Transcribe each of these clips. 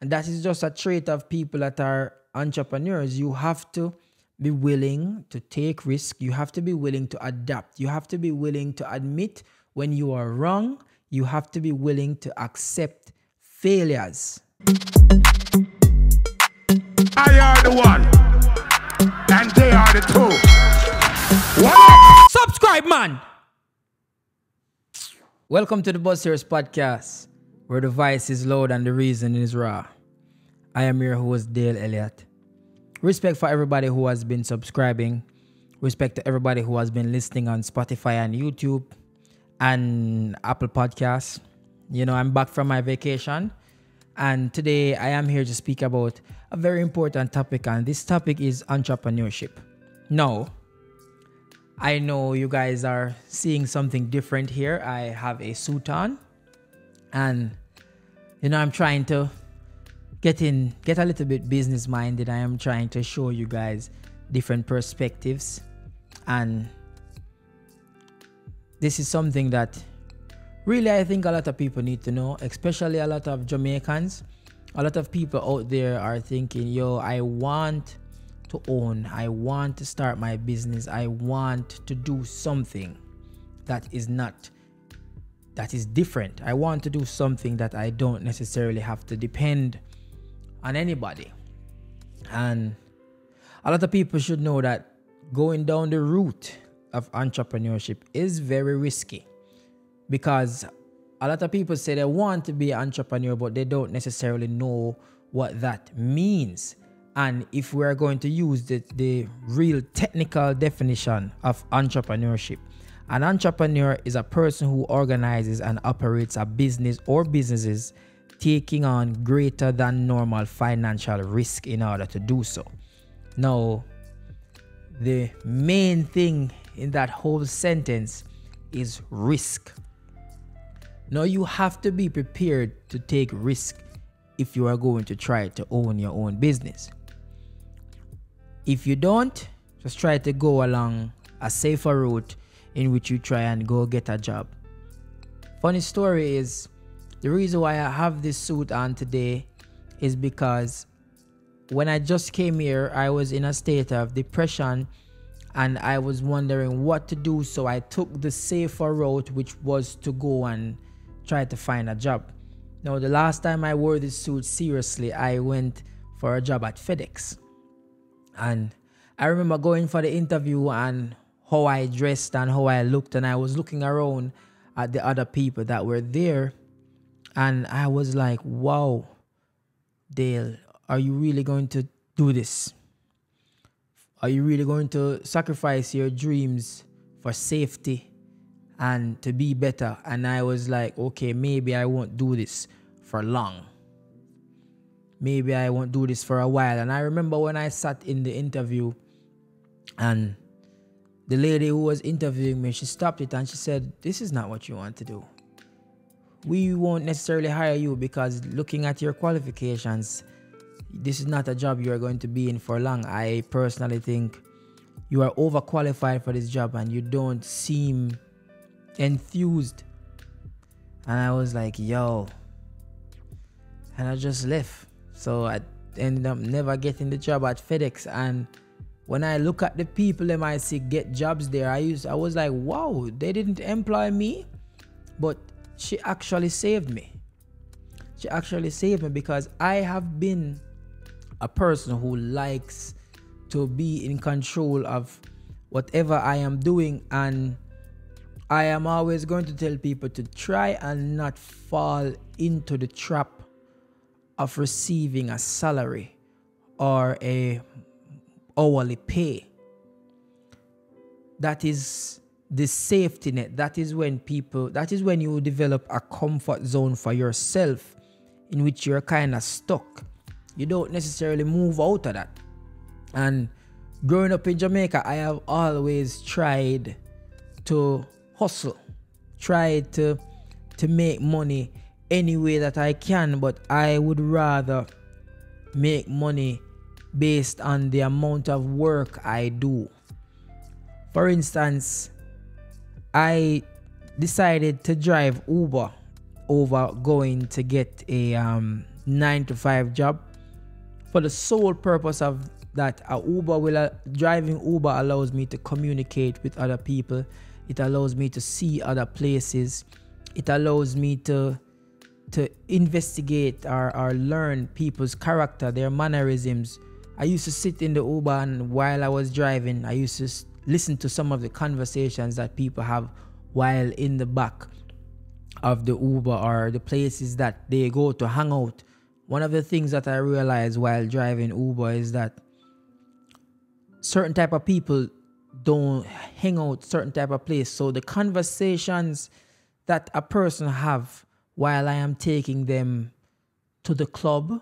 And that is just a trait of people that are entrepreneurs. You have to be willing to take risk. You have to be willing to adapt. You have to be willing to admit when you are wrong. You have to be willing to accept failures. I are the one, and they are the two. What? Subscribe, man! Welcome to the Buzzers Podcast, where the voice is loud and the reason is raw. I am your host, Dale Elliott. Respect for everybody who has been subscribing. Respect to everybody who has been listening on Spotify and YouTube and Apple Podcasts. You know, I'm back from my vacation, and today I am here to speak about a very important topic, and this topic is entrepreneurship. Now, I know you guys are seeing something different here. I have a suit on, and you know, I'm trying to get a little bit business minded. I am trying to show you guys different perspectives, and this is something that really I think a lot of people need to know, especially a lot of Jamaicans. A lot of people out there are thinking, yo, I want to own, I want to start my business, I want to do something that is different. I want to do something that I don't necessarily have to depend on anybody. And a lot of people should know that going down the route of entrepreneurship is very risky, because a lot of people say they want to be an entrepreneur, but they don't necessarily know what that means. And if we are going to use the real technical definition of entrepreneurship, an entrepreneur is a person who organizes and operates a business or businesses taking on greater than normal financial risk in order to do so. Now, the main thing in that whole sentence is risk. Now, you have to be prepared to take risk if you are going to try to own your own business. If you don't, just try to go along a safer route in which you try and go get a job. Funny story is, the reason why I have this suit on today is because when I just came here, I was in a state of depression and I was wondering what to do. So I took the safer route, which was to go and try to find a job. Now, the last time I wore this suit seriously, I went for a job at FedEx. And I remember going for the interview and how I dressed and how I looked, and I was looking around at the other people that were there, and I was like, wow, Dale, are you really going to do this? Are you really going to sacrifice your dreams for safety and to be better? And I was like, okay, maybe I won't do this for long. Maybe I won't do this for a while. And I remember when I sat in the interview and the lady who was interviewing me, she stopped it and she said, this is not what you want to do. We won't necessarily hire you because looking at your qualifications, this is not a job you are going to be in for long. I personally think you are overqualified for this job and you don't seem enthused. And I was like, yo. And I just left. So I ended up never getting the job at FedEx. And when I look at the people that I see get jobs there, I was like, wow, they didn't employ me, but she actually saved me. She actually saved me because I have been a person who likes to be in control of whatever I am doing, and I am always going to tell people to try and not fall into the trap of receiving a salary or a hourly pay. That is the safety net. That is when you develop a comfort zone for yourself in which you're kind of stuck. You don't necessarily move out of that. And growing up in Jamaica, I have always tried to hustle, tried to make money any way that I can, but I would rather make money based on the amount of work I do. For instance, I decided to drive Uber over going to get a 9 to 5 job for the sole purpose of that driving Uber allows me to communicate with other people. It allows me to see other places. It allows me to investigate or learn people's character, their mannerisms. I used to sit in the Uber, and while I was driving, I used to listen to some of the conversations that people have while in the back of the Uber or the places that they go to hang out. One of the things that I realized while driving Uber is that certain type of people don't hang out certain type of place. So the conversations that a person have while I am taking them to the club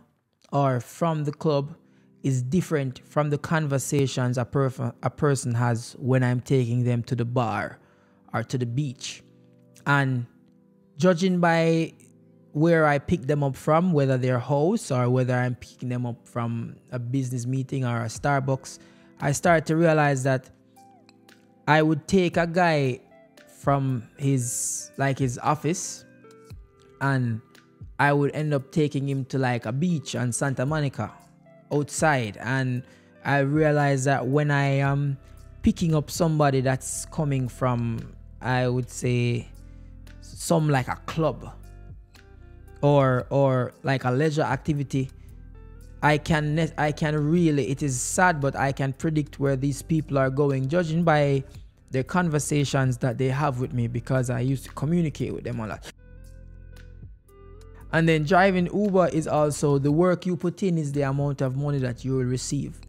or from the club is different from the conversations a person has when I'm taking them to the bar or to the beach. And judging by where I pick them up from, whether they're house or whether I'm picking them up from a business meeting or a Starbucks, I started to realize that I would take a guy from his office, and I would end up taking him to like a beach on Santa Monica outside. And I realized that when I am picking up somebody that's coming from, I would say, some like a club or like a leisure activity, I can really, it is sad, but I can predict where these people are going, judging by their conversations that they have with me, because I used to communicate with them a lot. And then driving Uber is also the work you put in is the amount of money that you will receive.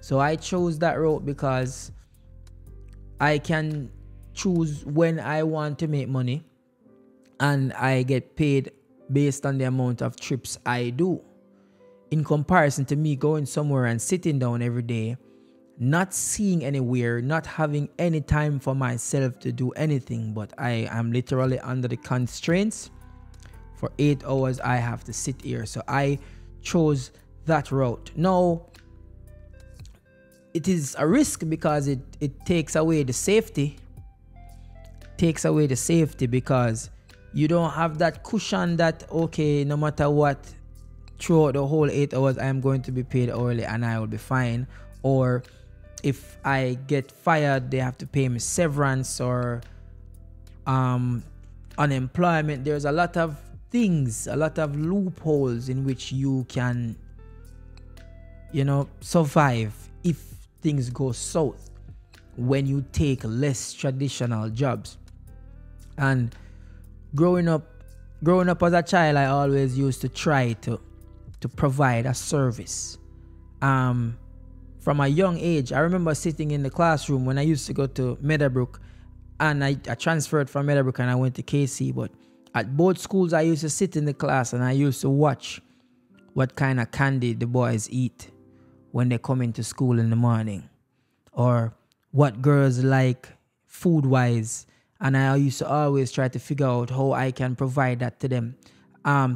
So I chose that route because I can choose when I want to make money, and I get paid based on the amount of trips I do. In comparison to me going somewhere and sitting down every day, not seeing anywhere, not having any time for myself to do anything, but I am literally under the constraints. For 8 hours, I have to sit here. So I chose that route. Now, it is a risk because it takes away the safety. Takes away the safety because you don't have that cushion that, okay, no matter what, throughout the whole 8 hours, I am going to be paid hourly and I will be fine. Or if I get fired, they have to pay me severance or unemployment. There's a lot of things, a lot of loopholes in which you can, survive if things go south when you take less traditional jobs. And growing up as a child, I always used to try to provide a service. From a young age, I remember sitting in the classroom when I used to go to Meadowbrook, and I transferred from Meadowbrook and I went to KC. But at both schools, I used to sit in the class and I used to watch what kind of candy the boys eat when they come into school in the morning, or what girls like food-wise. And I used to always try to figure out how I can provide that to them.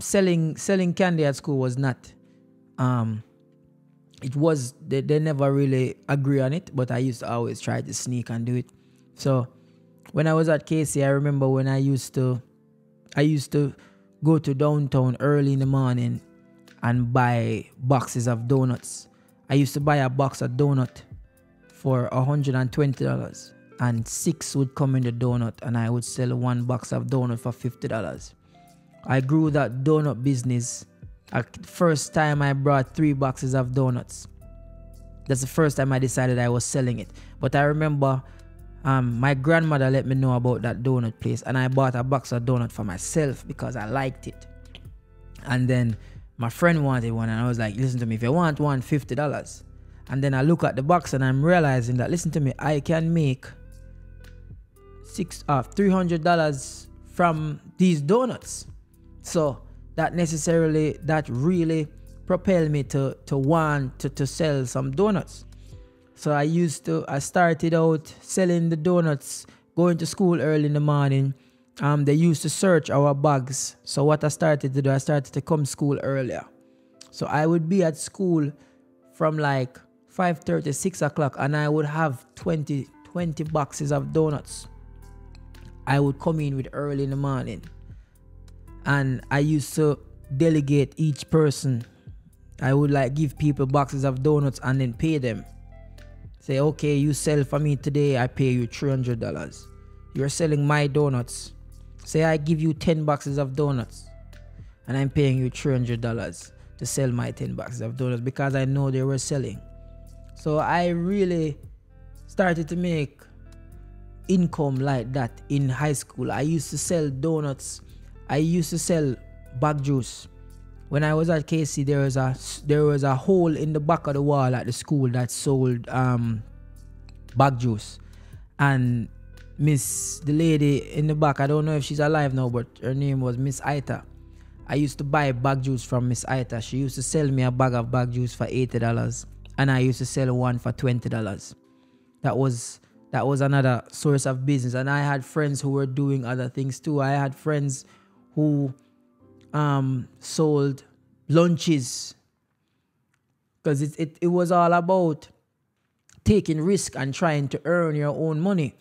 Selling candy at school was not, they never really agree on it, but I used to always try to sneak and do it. So when I was at KC, I remember when I used to go to downtown early in the morning and buy boxes of donuts. I used to buy a box of donut for $120, and 6 would come in the donut, and I would sell one box of donut for $50. I grew that donut business. First time I brought 3 boxes of donuts. That's the first time I decided I was selling it. But I remember my grandmother let me know about that donut place, and I bought a box of donut for myself because I liked it. And then my friend wanted one, and I was like, listen to me, if you want one, $50. And then I look at the box and I'm realizing that, listen to me, I can make $300 from these donuts. So that really propelled me to want to sell some donuts. So I started out selling the donuts, going to school early in the morning. They used to search our bags. So what I started to do, I started to come to school earlier. So I would be at school from like 5:30, 6 o'clock, and I would have 20 boxes of donuts. I would come in with early in the morning. And I used to delegate each person. I would like give people boxes of donuts and then pay them. Say, okay, you sell for me today, I pay you $300. You're selling my donuts. Say I give you 10 boxes of donuts and I'm paying you $300 to sell my 10 boxes of donuts because I know they were selling. So I really started to make income like that in high school. I used to sell donuts. I used to sell bag juice. When I was at KC, there was a hole in the back of the wall at the school that sold bag juice. And the lady in the back, I don't know if she's alive now, but her name was Miss Aita. I used to buy bag juice from Miss Aita. She used to sell me a bag of bag juice for $80, and I used to sell one for $20. That was another source of business. And I had friends who were doing other things too. I had friends who sold lunches, because it was all about taking risk and trying to earn your own money.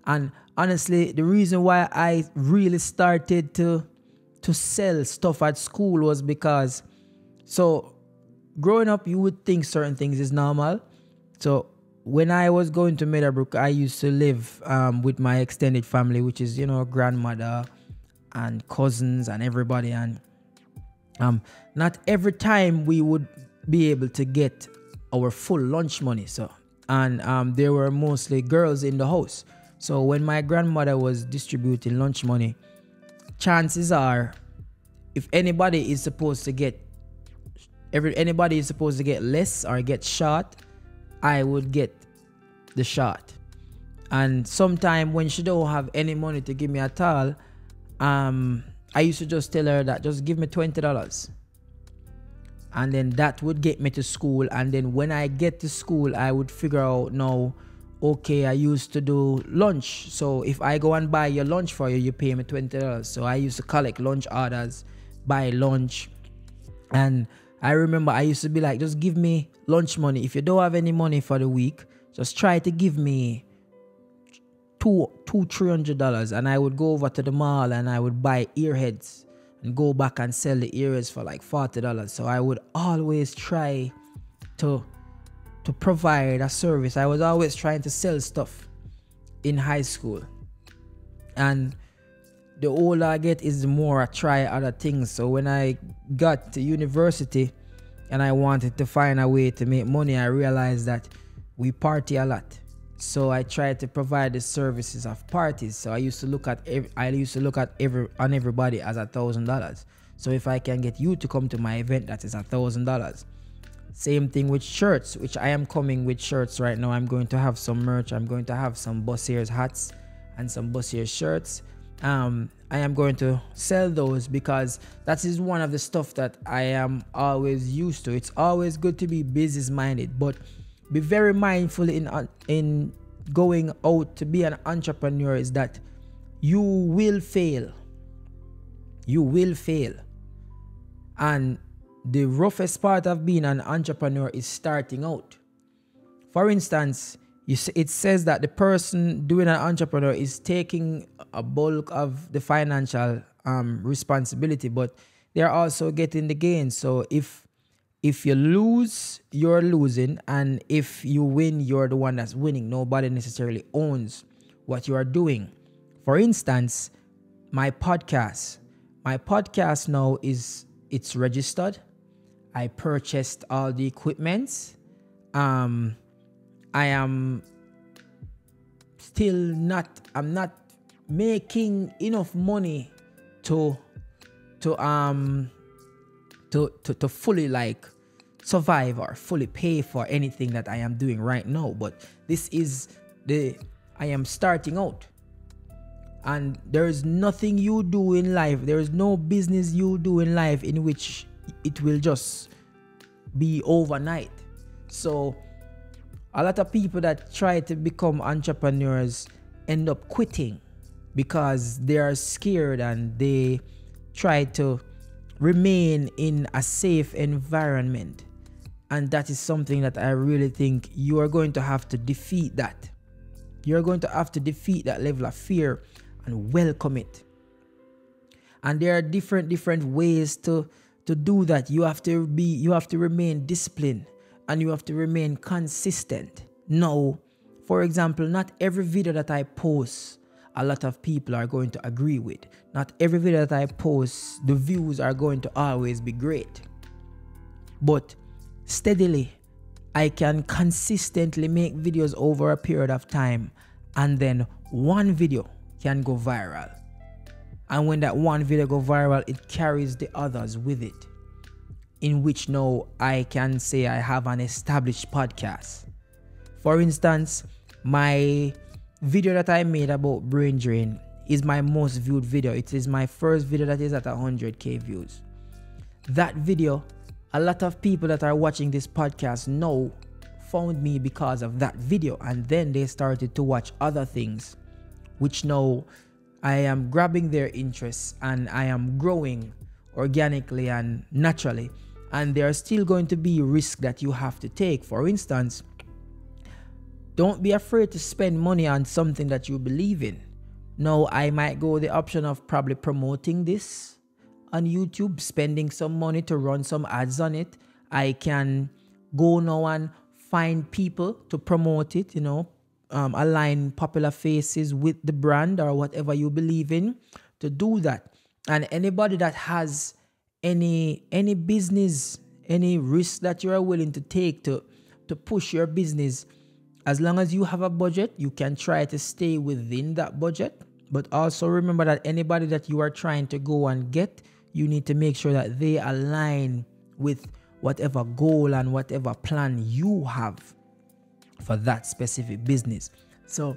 And honestly, the reason why I really started to sell stuff at school was because, so growing up, you would think certain things is normal. So when I was going to Meadowbrook, I used to live with my extended family, which is, grandmother and cousins and everybody. And not every time we would be able to get our full lunch money. And there were mostly girls in the house. So when my grandmother was distributing lunch money, chances are, if anybody is supposed to get less or get short, I would get the shot. And sometime when she don't have any money to give me at all, I used to just tell her that just give me $20. And then that would get me to school. And then when I get to school, I would figure out, no, okay, I used to do lunch. So if I go and buy your lunch for you, you pay me $20. So I used to collect lunch orders, buy lunch. And I remember I used to be like, just give me lunch money. If you don't have any money for the week, just try to give me $300. And I would go over to the mall and I would buy earheads and go back and sell the earheads for like $40. So I would always try to provide a service. I was always trying to sell stuff in high school. And the older I get is the more I try other things. So when I got to university and I wanted to find a way to make money, I realized that we party a lot. So I tried to provide the services of parties. So I used to look at everybody as $1,000. So if I can get you to come to my event, that is $1,000. Same thing with shirts, which I am coming with shirts right now. I'm going to have some merch. I'm going to have some Bussiers hats and some Bussiers shirts. I am going to sell those because that is one of the stuff that I am always used to. It's always good to be business minded, but be very mindful in going out to be an entrepreneur is that you will fail. You will fail. And the roughest part of being an entrepreneur is starting out. For instance, it says that the person doing an entrepreneur is taking a bulk of the financial responsibility, but they're also getting the gain. So if you lose, you're losing, and if you win, you're the one that's winning. Nobody necessarily owns what you are doing. For instance, my podcast now it's registered. I purchased all the equipment. I am still I'm not making enough money to fully like survive or fully pay for anything that I am doing right now. But this is I am starting out. And there is nothing you do in life, there is no business you do in life in which it will just be overnight. So a lot of people that try to become entrepreneurs end up quitting because they are scared and they try to remain in a safe environment. And that is something that I really think you are going to have to defeat that. You're going to have to defeat that level of fear and welcome it. And there are different ways to do that. You have to remain disciplined, and you have to remain consistent. Now, for example, not every video that I post a lot of people are going to agree with. Not every video that I post, the views are going to always be great. But steadily, I can consistently make videos over a period of time, and then one video can go viral. And when that one video go viral, it carries the others with it, in which now I can say I have an established podcast. For instance, my video that I made about brain drain is my most viewed video. It is my first video that is at 100k views. That video, a lot of people that are watching this podcast now found me because of that video, and then they started to watch other things, which now I am grabbing their interests, and I am growing organically and naturally. And there are still going to be risks that you have to take. For instance, don't be afraid to spend money on something that you believe in. Now, I might go the option of probably promoting this on YouTube, spending some money to run some ads on it. I can go now and find people to promote it, align popular faces with the brand or whatever you believe in to do that. And anybody that has any business, any risk that you are willing to take to push your business, as long as you have a budget, you can try to stay within that budget. But also remember that anybody that you are trying to go and get, you need to make sure that they align with whatever goal and whatever plan you have for that specific business. So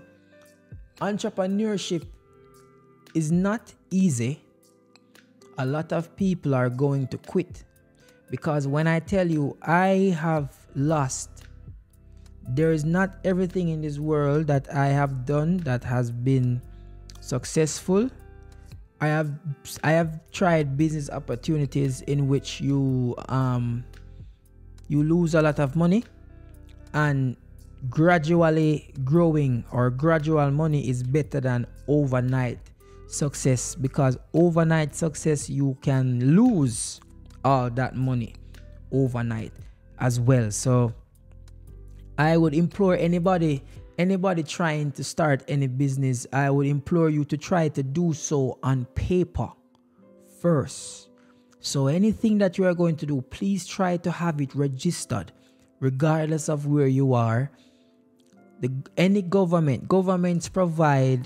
entrepreneurship is not easy. A lot of people are going to quit, because when I tell you I have lost, there is not everything in this world that I have done that has been successful. I have tried business opportunities in which you lose a lot of money, and gradually growing or gradual money is better than overnight success, because overnight success you can lose all that money overnight as well. So I would implore anybody trying to start any business, I would implore you to try to do so on paper first. So anything that you are going to do, please try to have it registered, regardless of where you are. Governments try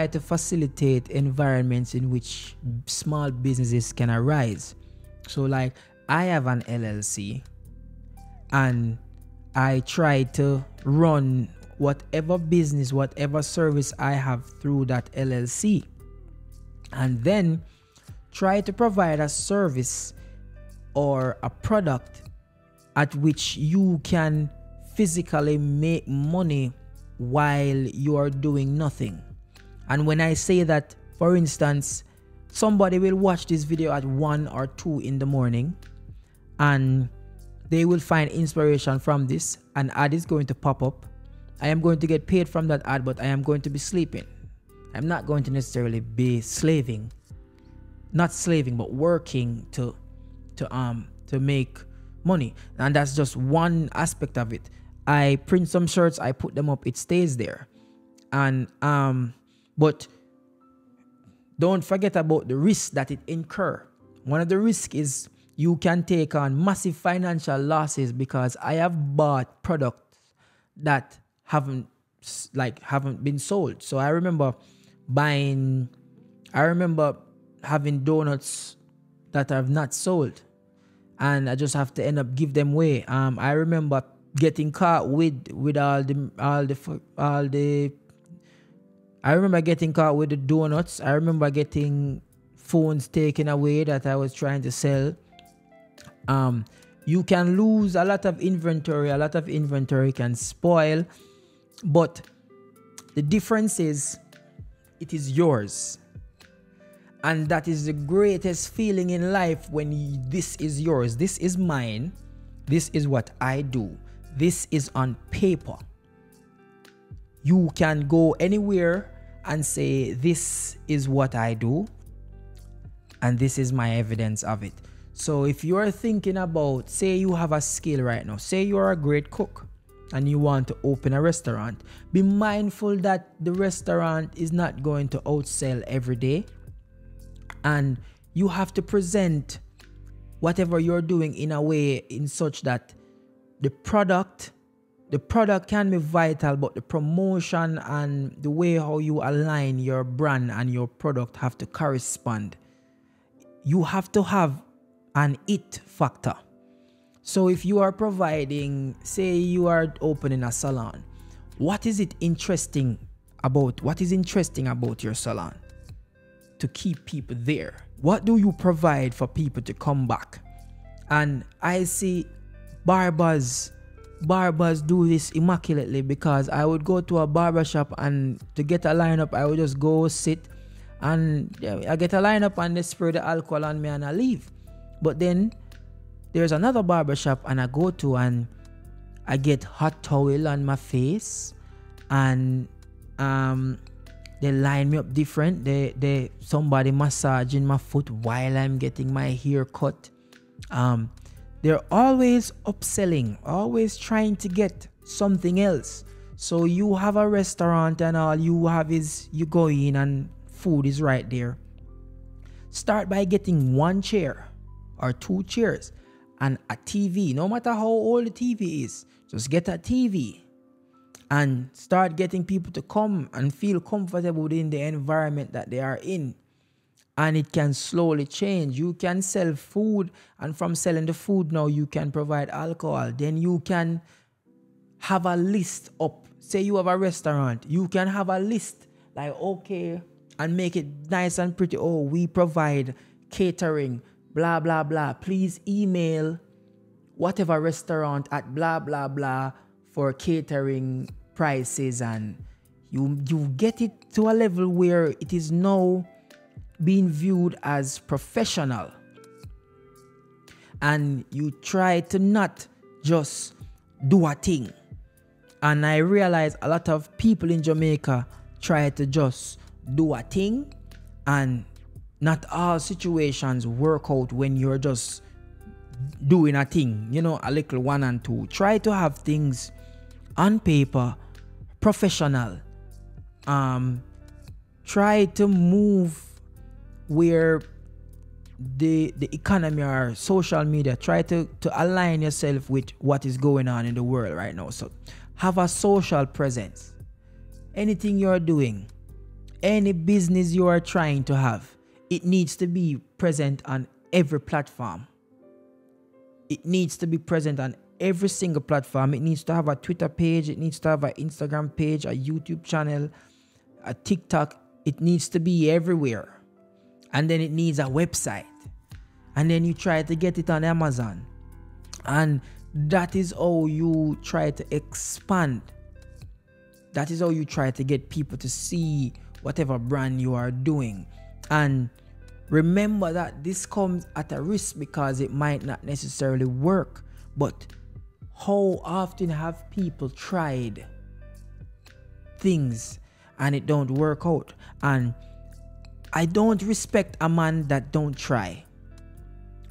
to facilitate environments in which small businesses can arise. So like, I have an LLC, and I try to run whatever business, whatever service I have through that LLC, and then try to provide a service or a product at which you can physically make money while you are doing nothing. And when I say that, for instance, somebody will watch this video at 1 or 2 in the morning, and they will find inspiration from this. An ad is going to pop up. I am going to get paid from that ad, but I am going to be sleeping. I'm not going to necessarily be slaving. Not slaving, but working to make money. And that's just one aspect of it. I print some shirts, I put them up, it stays there. And but don't forget about the risk that it incur. One of the risks is you can take on massive financial losses, because I have bought products that haven't been sold. So I remember having donuts that have not sold, and I just have to end up give them away. I remember getting caught with the donuts. I remember getting phones taken away that I was trying to sell. You can lose a lot of inventory. A lot of inventory can spoil, but the difference is it is yours. And that is the greatest feeling in life, when this is yours. This is mine. This is what I do. This is on paper. You can go anywhere and say, this is what I do and this is my evidence of it. So if you're thinking about, say you have a skill right now, say you're a great cook and you want to open a restaurant, be mindful that the restaurant is not going to outsell every day, and you have to present whatever you're doing in a way in such that the product can be vital, but the promotion and the way how you align your brand and your product have to correspond. You have to have an it factor. So if you are providing, say you are opening a salon, what is interesting about your salon to keep people there? What do you provide for people to come back? And I see barbers do this immaculately, because I would go to a barber shop and to get a lineup, I would just go sit and I get a lineup and they spray the alcohol on me and I leave. But then there's another barber shop and I go to and I get hot towel on my face and they line me up different. They somebody massaging my foot while I'm getting my hair cut. They're always upselling, always trying to get something else. So you have a restaurant and all you have is you go in and food is right there. Start by getting one chair or two chairs and a TV. No matter how old the TV is, just get a TV and start getting people to come and feel comfortable within the environment that they are in. And it can slowly change. You can sell food, and from selling the food now, you can provide alcohol. Then you can have a list up. Say you have a restaurant, you can have a list like, okay, and make it nice and pretty. Oh, we provide catering, blah, blah, blah. Please email whatever restaurant at blah, blah, blah for catering prices. And you get it to a level where it is now being viewed as professional, and you try to not just do a thing. And I realize a lot of people in Jamaica try to just do a thing, and not all situations work out when you're just doing a thing, you know, a little 1 and 2. Try to have things on paper, professional. Try to move where the economy or social media, try to align yourself with what is going on in the world right now. So have a social presence. Anything you're doing, any business you are trying to have, it needs to be present on every platform. It needs to be present on every single platform. It needs to have a Twitter page. It needs to have an Instagram page, a YouTube channel, a TikTok. It needs to be everywhere. And then it needs a website. And then you try to get it on Amazon. And that is how you try to expand. That is how you try to get people to see whatever brand you are doing. And remember that this comes at a risk, because it might not necessarily work. But how often have people tried things and it don't work out? And I don't respect a man that don't try,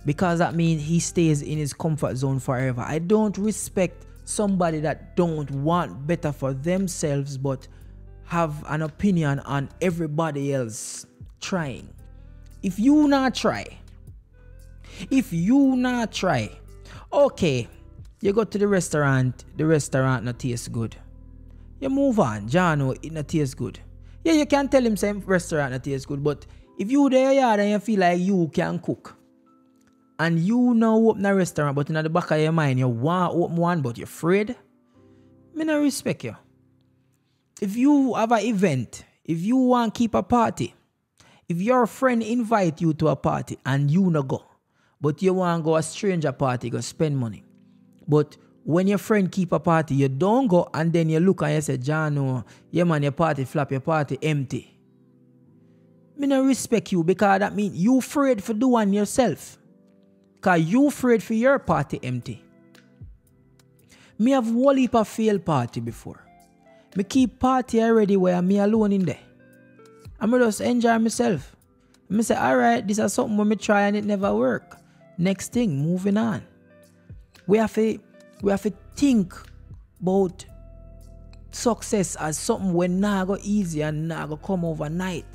because that means he stays in his comfort zone forever. I don't respect somebody that don't want better for themselves but have an opinion on everybody else trying. If you not try, okay, you go to the restaurant not taste good. You move on, Jano, it not taste good. Yeah, you can tell him same restaurant that tastes good, but if you there yard and you feel like you can cook, and you now open a restaurant, but in the back of your mind you want to open one, but you're afraid, me not respect you. If you have an event, if you want to keep a party, if your friend invite you to a party and you no go, but you want to go a stranger party, go spend money, but when your friend keep a party, you don't go, and then you look and you say, John, yeah man, your party flop, your party empty. Me no respect you, because that means you afraid for do one yourself. Because you afraid for your party empty. Me have whole heap of failed party before. Me keep party already where me alone in there. I'm going to just enjoy myself. I say, all right, this is something when me try and it never work. Next thing, moving on. We have to think about success as something when not go easy and not go come overnight.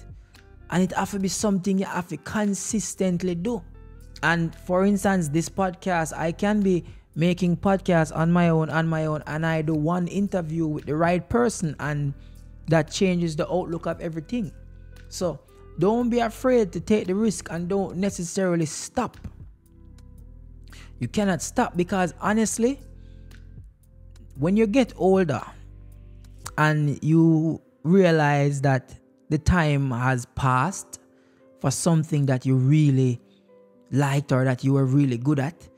And it have to be something you have to consistently do. And for instance, this podcast, I can be making podcasts on my own, and I do one interview with the right person, and that changes the outlook of everything. So don't be afraid to take the risk and don't necessarily stop. You cannot stop because honestly, when you get older and you realize that the time has passed for something that you really liked or that you were really good at,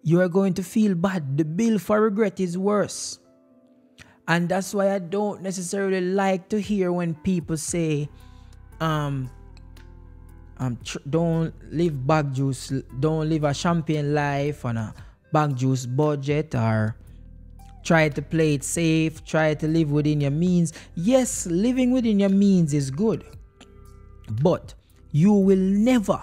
you are going to feel bad. The bill for regret is worse. And that's why I don't necessarily like to hear when people say, don't live bag juice, don't live a champagne life on a bag juice budget, or try to play it safe, try to live within your means. Yes, living within your means is good, but you will never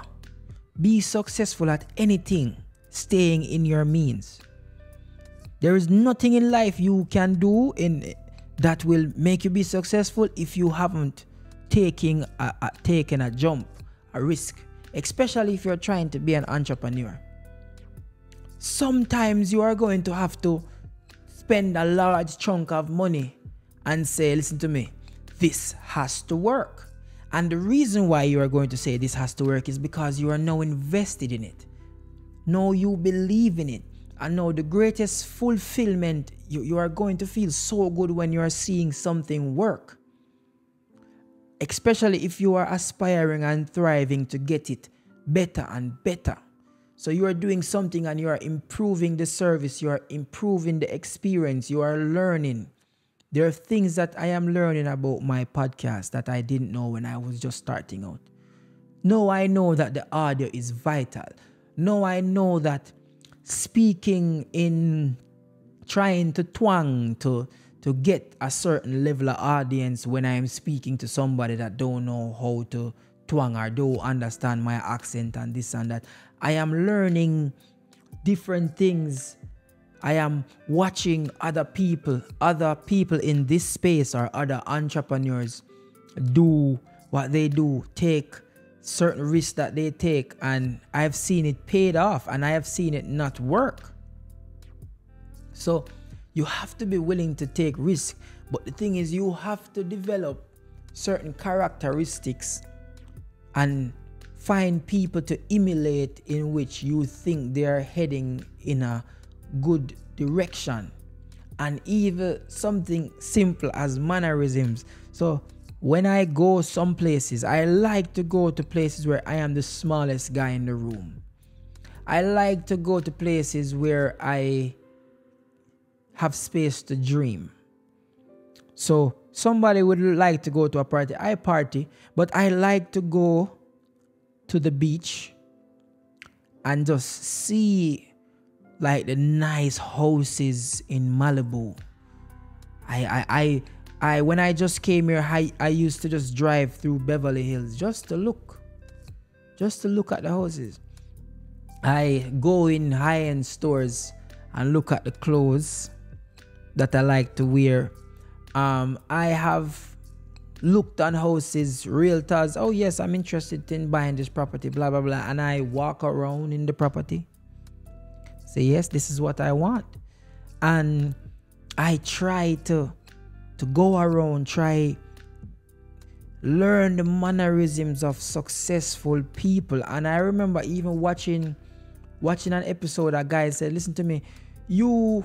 be successful at anything staying in your means. There is nothing in life you can do that will make you be successful if you haven't taken a jump, a risk, especially if you're trying to be an entrepreneur. Sometimes you are going to have to spend a large chunk of money and say, listen to me, this has to work. And the reason why you are going to say this has to work is because you are now invested in it. Now you believe in it. And now the greatest fulfillment, you are going to feel so good when you are seeing something work. Especially if you are aspiring and thriving to get it better and better. So you are doing something and you are improving the service, you are improving the experience, you are learning. There are things that I am learning about my podcast that I didn't know when I was just starting out. Now I know that the audio is vital. Now I know that speaking in trying to twang to get a certain level of audience when I'm speaking to somebody that don't know how to twang or don't understand my accent and this and that. I am learning different things. I am watching other people in this space or other entrepreneurs do what they do, take certain risks that they take, and I've seen it paid off and I have seen it not work. So you have to be willing to take risks, but the thing is you have to develop certain characteristics and find people to emulate in which you think they are heading in a good direction. And even something simple as mannerisms. So when I go some places, I like to go to places where I am the smallest guy in the room. I like to go to places where I have space to dream. So somebody would like to go to a party. I party, but I like to go to the beach and just see like the nice houses in Malibu. I when I just came here, I used to just drive through Beverly Hills just to look at the houses. I go in high-end stores and look at the clothes that I like to wear. I have looked on houses, realtors. Oh yes, I'm interested in buying this property, blah, blah, blah. And I walk around in the property. Say, yes, this is what I want. And I try to go around, try learn the mannerisms of successful people. And I remember even watching an episode, a guy said, listen to me, you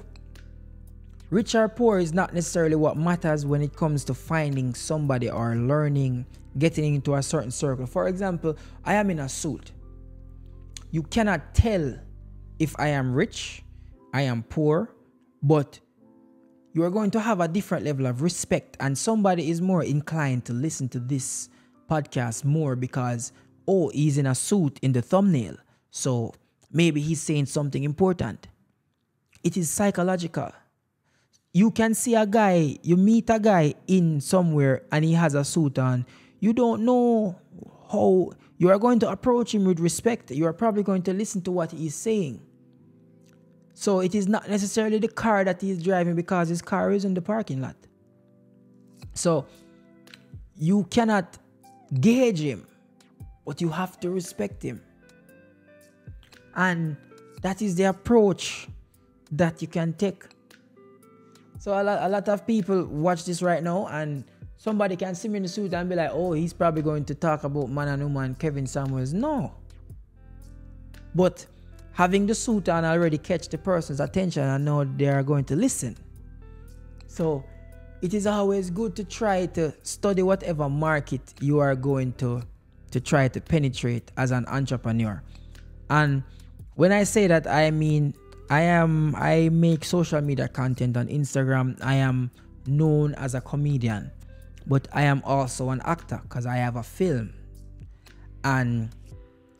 rich or poor is not necessarily what matters when it comes to finding somebody or learning, getting into a certain circle. For example, I am in a suit. You cannot tell if I am rich, I am poor, but you are going to have a different level of respect, and somebody is more inclined to listen to this podcast more because, oh, he's in a suit in the thumbnail, so maybe he's saying something important. It is psychological. You can see a guy, you meet a guy in somewhere and he has a suit on. You don't know how you are going to approach him with respect. You are probably going to listen to what he is saying. So it is not necessarily the car that he is driving, because his car is in the parking lot. So you cannot gauge him, but you have to respect him. And that is the approach that you can take. So a lot of people watch this right now, and somebody can see me in the suit and be like, oh, he's probably going to talk about Man and Woman, Kevin Samuels. No. But having the suit on already catch the person's attention and know they are going to listen. So it is always good to try to study whatever market you are going to try to penetrate as an entrepreneur. And when I say that, I mean, I make social media content on Instagram. I am known as a comedian, but I am also an actor because I have a film. And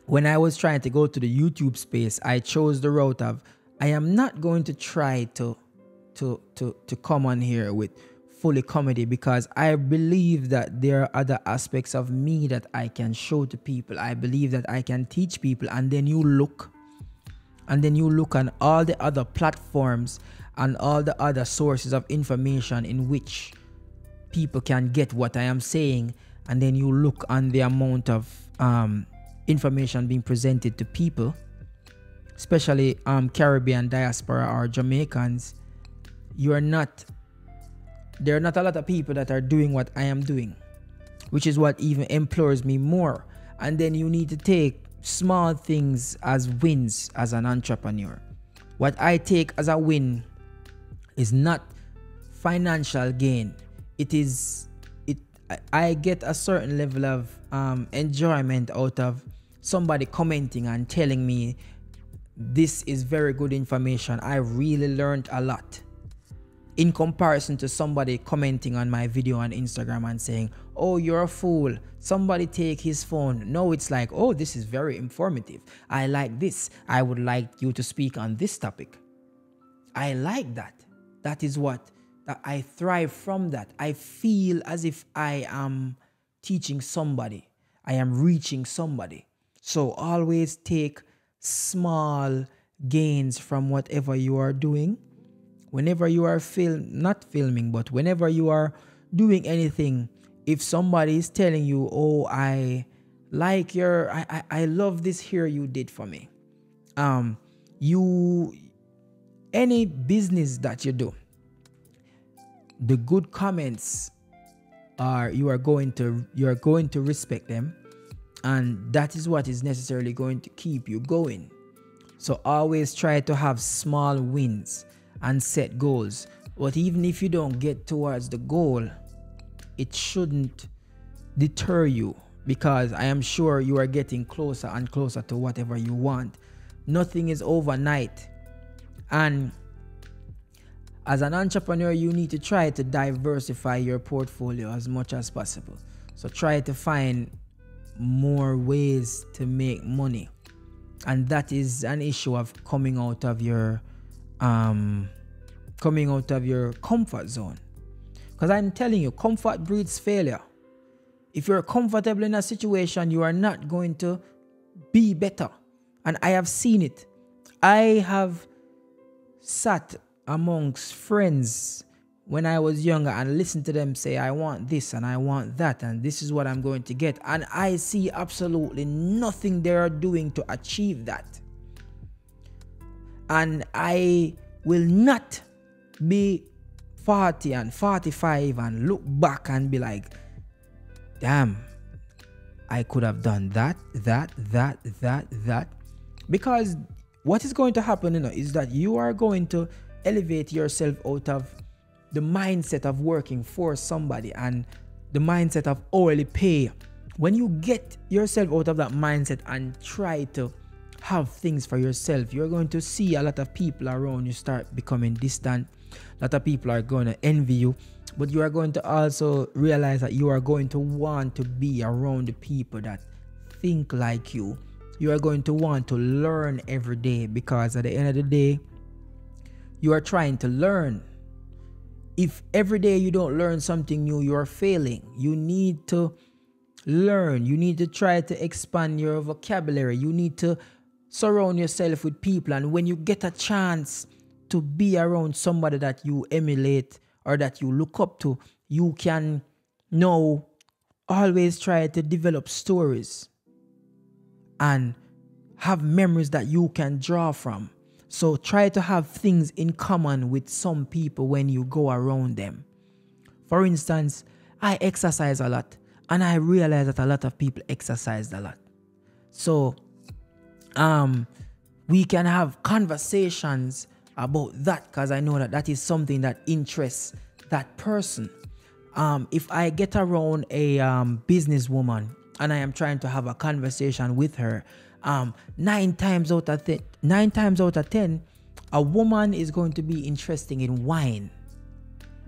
when I was trying to go to the YouTube space, I chose the route of, I am not going to try to come on here with fully comedy, because I believe that there are other aspects of me that I can show to people. I believe that I can teach people, and then you look on all the other platforms and all the other sources of information in which people can get what I am saying, and then you look on the amount of information being presented to people, especially Caribbean diaspora or Jamaicans. There are not a lot of people that are doing what I am doing, which is what even implores me more. And then you need to take small things as wins as an entrepreneur. What I take as a win is not financial gain. I get a certain level of enjoyment out of somebody commenting and telling me this is very good information. I really learned a lot, in comparison to somebody commenting on my video on Instagram and saying, oh, you're a fool, somebody take his phone. No, it's like, oh, this is very informative. I like this. I would like you to speak on this topic. I like that. That is what I thrive from. That I feel as if I am teaching somebody. I am reaching somebody. So always take small gains from whatever you are doing. Whenever you are not filming, but whenever you are doing anything, if somebody is telling you, oh, I love this here you did for me. Any business that you do, the good comments you are going to respect them, and that is what is necessarily going to keep you going. So always try to have small wins and set goals. But even if you don't get towards the goal, it shouldn't deter you, because I am sure you are getting closer and closer to whatever you want. Nothing is overnight. And as an entrepreneur, you need to try to diversify your portfolio as much as possible. So try to find more ways to make money. And that is an issue of coming out of your comfort zone. Because I'm telling you, comfort breeds failure. If you're comfortable in a situation, you are not going to be better. And I have seen it. I have sat amongst friends when I was younger and listened to them say, I want this and I want that, and this is what I'm going to get. And I see absolutely nothing they are doing to achieve that. And I will not be 40 and 45 and look back and be like, damn, I could have done that. Because what is going to happen, is that you are going to elevate yourself out of the mindset of working for somebody and the mindset of hourly pay. When you get yourself out of that mindset and try to have things for yourself, you're going to see a lot of people around you start becoming distant. A lot of people are going to envy you, but you are going to also realize that you are going to want to be around the people that think like you. You are going to want to learn every day, because at the end of the day, you are trying to learn. If every day you don't learn something new, you are failing. You need to learn. You need to try to expand your vocabulary. You need to surround yourself with people. And when you get a chance to be around somebody that you emulate or that you look up to, you can now always try to develop stories and have memories that you can draw from. So try to have things in common with some people when you go around them. For instance, I exercise a lot, and I realize that a lot of people exercise a lot. So we can have conversations about that, because I know that that is something that interests that person. If I get around a businesswoman and I am trying to have a conversation with her, 9 times out of 10, a woman is going to be interested in wine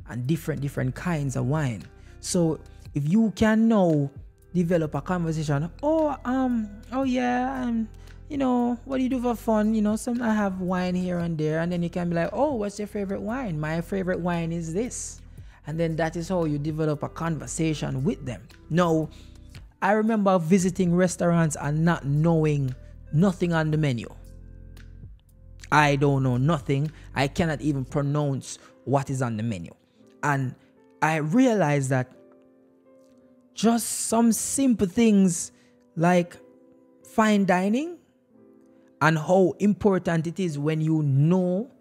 and different kinds of wine. So if you can now develop a conversation, what do you do for fun? Some I have wine here and there, and then you can be like, oh, what's your favorite wine? My favorite wine is this. And then that is how you develop a conversation with them. Now, I remember visiting restaurants and not knowing nothing on the menu. I don't know nothing. I cannot even pronounce what is on the menu. And I realized that just some simple things like fine dining and how important it is when you know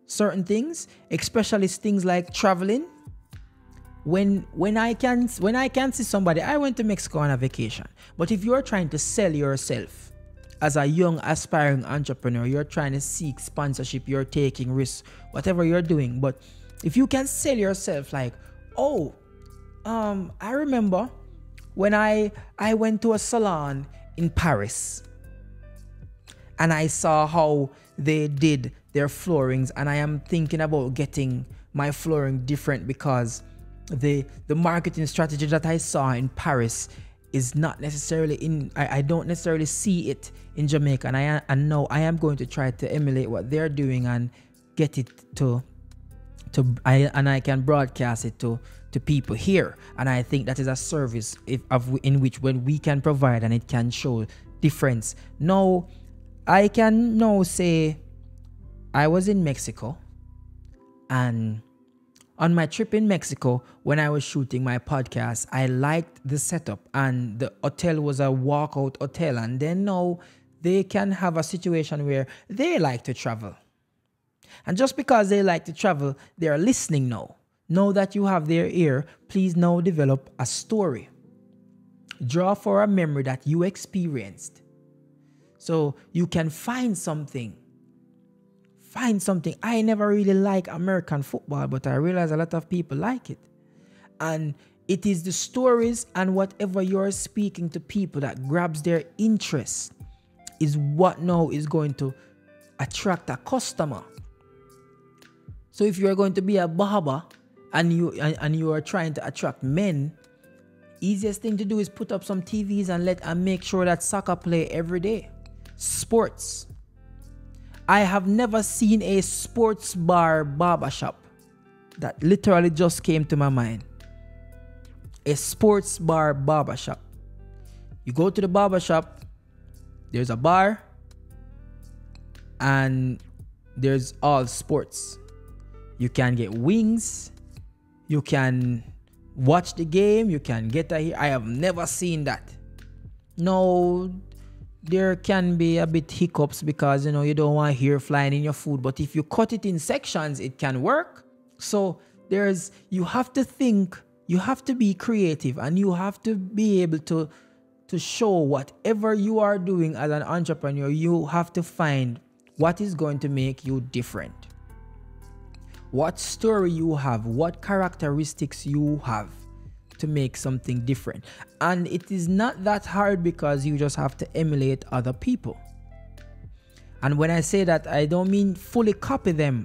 certain things, especially things like traveling. When I can see somebody, I went to Mexico on a vacation. But if you're trying to sell yourself as a young aspiring entrepreneur, you're trying to seek sponsorship, you're taking risks, whatever you're doing. But if you can sell yourself like, I remember when I went to a salon in Paris and I saw how they did their floorings, and I am thinking about getting my flooring different because the marketing strategy that I saw in Paris is not necessarily I don't necessarily see it in Jamaica, and now I am going to try to emulate what they're doing and get it I can broadcast it to people here. And I think that is a service in which when we can provide and it can show difference. Now I can now say I was in Mexico, and on my trip in Mexico, when I was shooting my podcast, I liked the setup, and the hotel was a walkout hotel. And then now they can have a situation where they like to travel. And just because they like to travel, they are listening now. Now that you have their ear, please now develop a story. Draw for a memory that you experienced. So you can find something. I never really like American football, but I realize a lot of people like it. And it is the stories and whatever you're speaking to people that grabs their interest is what now is going to attract a customer. So if you're going to be a barber and you are trying to attract men, easiest thing to do is put up some TVs and make sure that soccer play every day. Sports. I have never seen a sports bar barbershop. That literally just came to my mind. A sports bar barbershop. You go to the barbershop, there's a bar, and there's all sports. You can get wings, you can watch the game, you can get a hair. I have never seen that. No, there can be a bit hiccups because you don't want hair flying in your food, but if you cut it in sections, it can work. So you have to think, you have to be creative, and you have to be able to show whatever you are doing as an entrepreneur. You have to find what is going to make you different. What story you have, what characteristics you have to make something different. And it is not that hard because you just have to emulate other people. And when I say that, I don't mean fully copy them.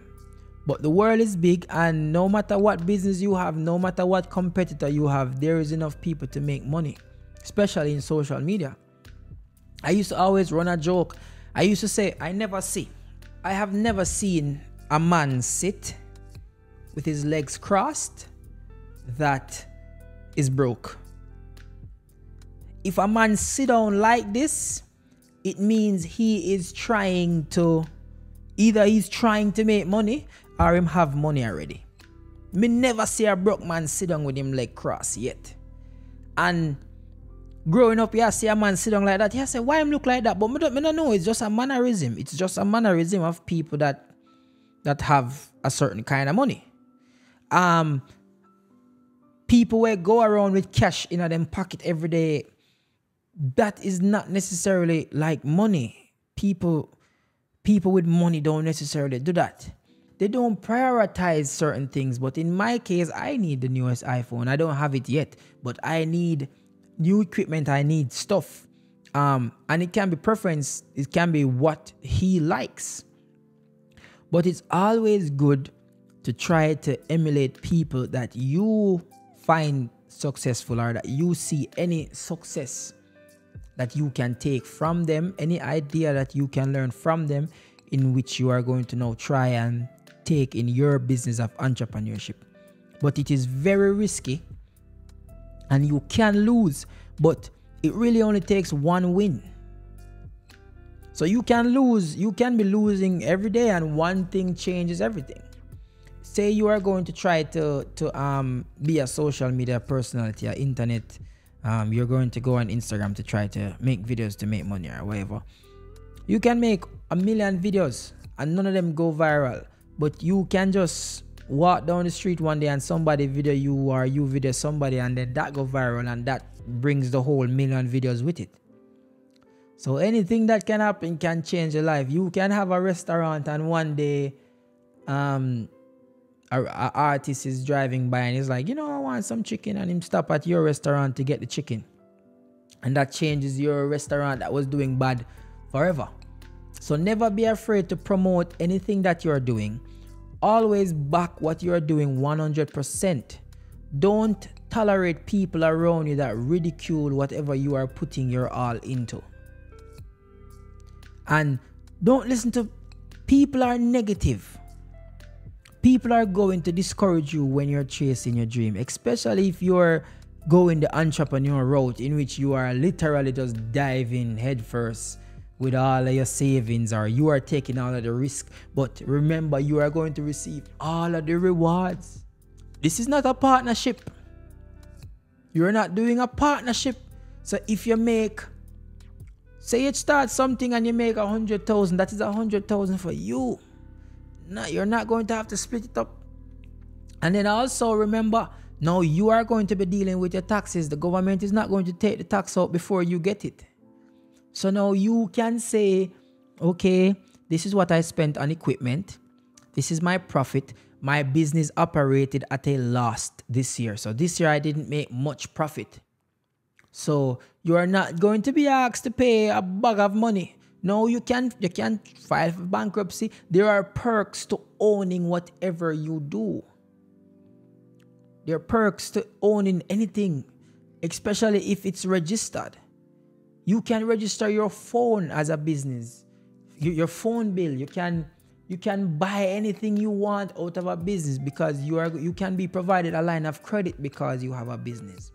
But the world is big, and no matter what business you have, no matter what competitor you have, there is enough people to make money, especially in social media. I used to always run a joke. I used to say, I have never seen a man sit with his legs crossed that is broke. if a man sit down like this, it means he is trying to, either he's trying to make money or him have money already. Me never see a broke man sit down with him leg cross yet. And growing up, you see a man sit down like that. You say, why him look like that? But me don't know. It's just a mannerism. It's just a mannerism of people that have a certain kind of money. People will go around with cash in them pocket every day. That is not necessarily like money. People with money don't necessarily do that. They don't prioritize certain things. But in my case, I need the newest iPhone. I don't have it yet, but I need new equipment. I need stuff. And it can be preference. It can be what he likes. But it's always good to try to emulate people that you find successful, or that you see any success that you can take from them, any idea that you can learn from them, in which you are going to now try and take in your business of entrepreneurship. But it is very risky and you can lose, but it really only takes one win. So you can lose, you can be losing every day, and one thing changes everything. Say you are going to try to be a social media personality, or internet. You're going to go on Instagram to try to make videos to make money or whatever. You can make 1 million videos and none of them go viral. But you can just walk down the street one day and somebody video you, or you video somebody, and then that go viral, and that brings the whole 1 million videos with it. So anything that can happen can change your life. You can have a restaurant and one day an artist is driving by and he's like, I want some chicken, and him stop at your restaurant to get the chicken. And that changes your restaurant that was doing bad forever. So never be afraid to promote anything that you're doing. Always back what you're doing 100%. Don't tolerate people around you that ridicule whatever you are putting your all into. And don't listen to people are negative. People are going to discourage you when you're chasing your dream, especially if you're going the entrepreneur route, in which you are literally just diving headfirst with all of your savings, or you are taking all of the risk. But remember, you are going to receive all of the rewards. This is not a partnership. You're not doing a partnership. So if you make, say you start something and you make 100,000, that is 100,000 for you. No, you're not going to have to split it up. And then also remember, now you are going to be dealing with your taxes. The government is not going to take the tax out before you get it. So now you can say, okay, this is what I spent on equipment. This is my profit. My business operated at a loss this year. So this year I didn't make much profit. So you are not going to be asked to pay a bag of money. No, you can file for bankruptcy. There are perks to owning whatever you do. There are perks to owning anything, especially if it's registered. You can register your phone as a business. Your phone bill. You can buy anything you want out of a business, because you can be provided a line of credit because you have a business.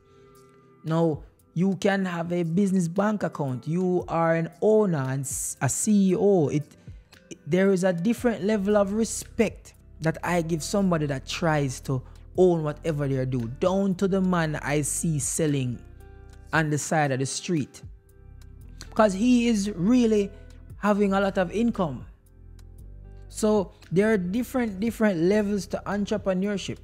Now, you can have a business bank account. You are an owner and a CEO. There is a different level of respect that I give somebody that tries to own whatever they do, down to the man I see selling on the side of the street, because he is really having a lot of income. So there are different levels to entrepreneurship,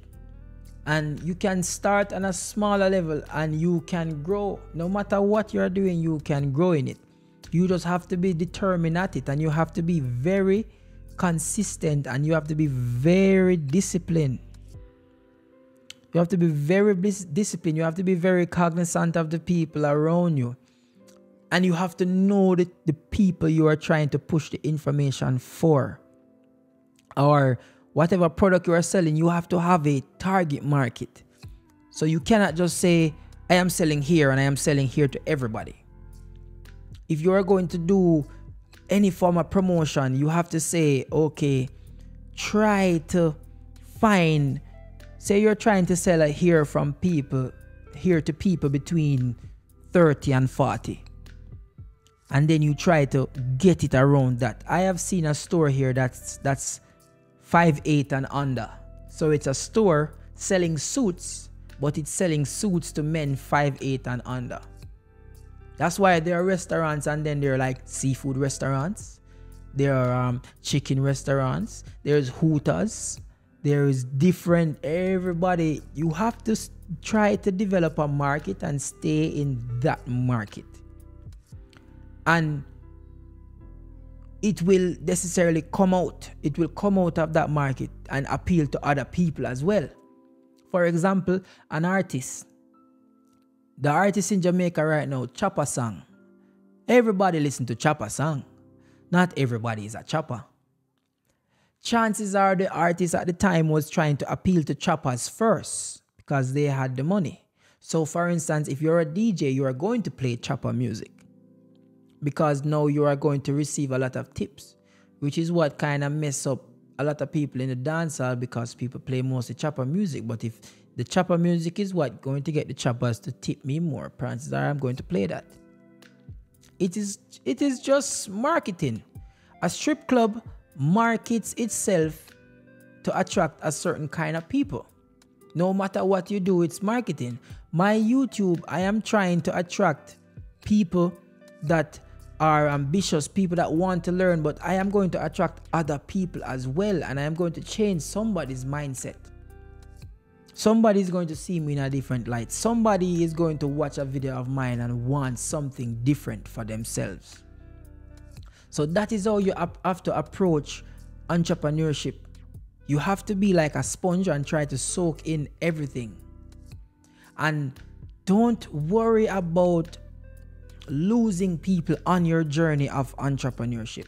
and you can start on a smaller level and you can grow. No matter what you're doing, you can grow in it. You just have to be determined at it, and you have to be very consistent, and you have to be very disciplined. You have to be very disciplined. You have to be very cognizant of the people around you. And you have to know the people you are trying to push the information for. Or whatever product you are selling, you have to have a target market. So you cannot just say, I am selling here and I am selling here to everybody. If you are going to do any form of promotion, you have to say, okay, try to find, say you're trying to sell a here to people between 30 and 40. And then you try to get it around that. I have seen a store here that's 5'8" and under. So it's a store selling suits, but it's selling suits to men 5'8" and under. That's why there are restaurants, and then there are like seafood restaurants. There are chicken restaurants. There's Hooters. There is different, everybody. You have to try to develop a market and stay in that market. And it will necessarily come out. It will come out of that market and appeal to other people as well. For example, an artist. The artist in Jamaica right now, Chopper Song. Everybody listen to Chopper Song. Not everybody is a chopper. Chances are the artist at the time was trying to appeal to choppers first because they had the money. So for instance, if you're a DJ, you are going to play chopper music because now you are going to receive a lot of tips, which is what kind of mess up a lot of people in the dancehall because people play mostly chopper music. But if the chopper music is what going to get the choppers to tip me more, chances are I'm going to play that. It is just marketing. A strip club markets itself to attract a certain kind of people. No matter what you do, it's marketing. My YouTube, I am trying to attract people that are ambitious, people that want to learn, but I am going to attract other people as well, and I am going to change somebody's mindset. Somebody is going to see me in a different light. Somebody is going to watch a video of mine and want something different for themselves. So that is how you have to approach entrepreneurship. You have to be like a sponge and try to soak in everything. And don't worry about losing people on your journey of entrepreneurship.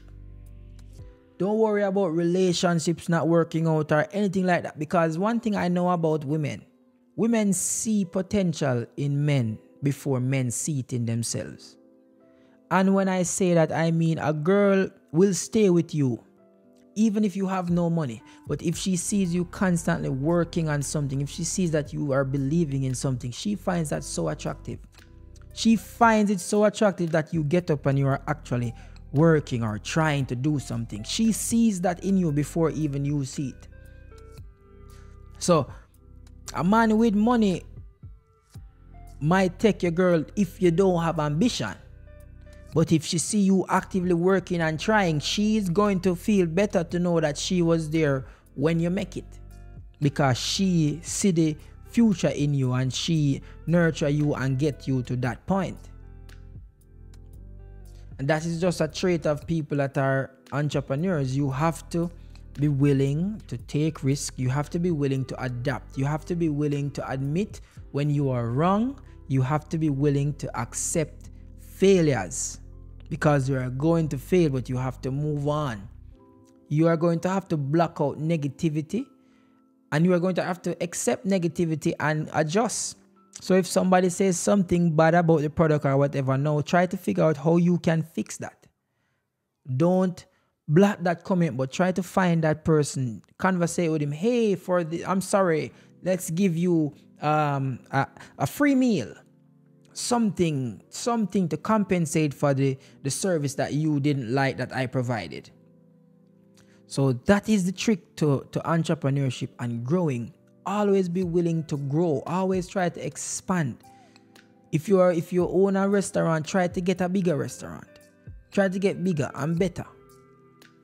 Don't worry about relationships not working out or anything like that. Because one thing I know about women see potential in men before men see it in themselves. And when I say that, I mean a girl will stay with you even if you have no money. But if she sees you constantly working on something, if she sees that you are believing in something, she finds that so attractive. She finds it so attractive that you get up and you are actually working or trying to do something. She sees that in you before even you see it. So a man with money might take your girl if you don't have ambition. But if she see you actively working and trying, she is going to feel better to know that she was there when you make it. Because she see the future in you and she nurture you and get you to that point. And that is just a trait of people that are entrepreneurs. You have to be willing to take risks. You have to be willing to adapt. You have to be willing to admit when you are wrong. You have to be willing to accept failures because you are going to fail, but you have to move on. You are going to have to block out negativity and you are going to have to accept negativity and adjust. So if somebody says something bad about the product or whatever, now try to figure out how you can fix that. Don't block that comment, but try to find that person, conversate with him. Hey, I'm sorry, let's give you a free meal. Something to compensate for the service that you didn't like that I provided. So that is the trick to entrepreneurship and growing. Always be willing to grow. Always try to expand. If you own a restaurant, try to get a bigger restaurant. Try to get bigger and better.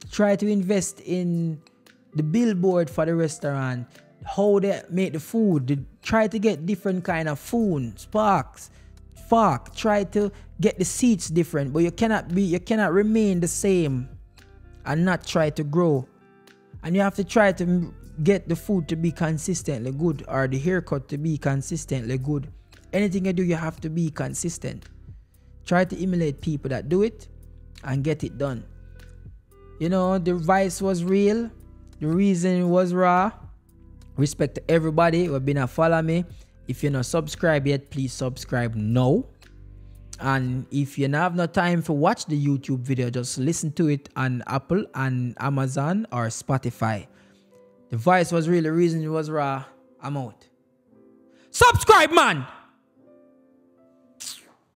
Try to invest in the billboard for the restaurant, how they make the food. Try to get different kind of food, sparks, fork. Try to get the seats different, but you cannot remain the same and not try to grow. And you have to try to get the food to be consistently good or the haircut to be consistently good. Anything you do, you have to be consistent. Try to emulate people that do it and get it done. You know, the vice was real. The reason was raw. Respect to everybody who have been a follow me. If you're not subscribed yet, please subscribe now. And if you don't have no time for watch the YouTube video, just listen to it on Apple and Amazon or Spotify. The voice was real, the reason it was raw. I'm out. Subscribe, man!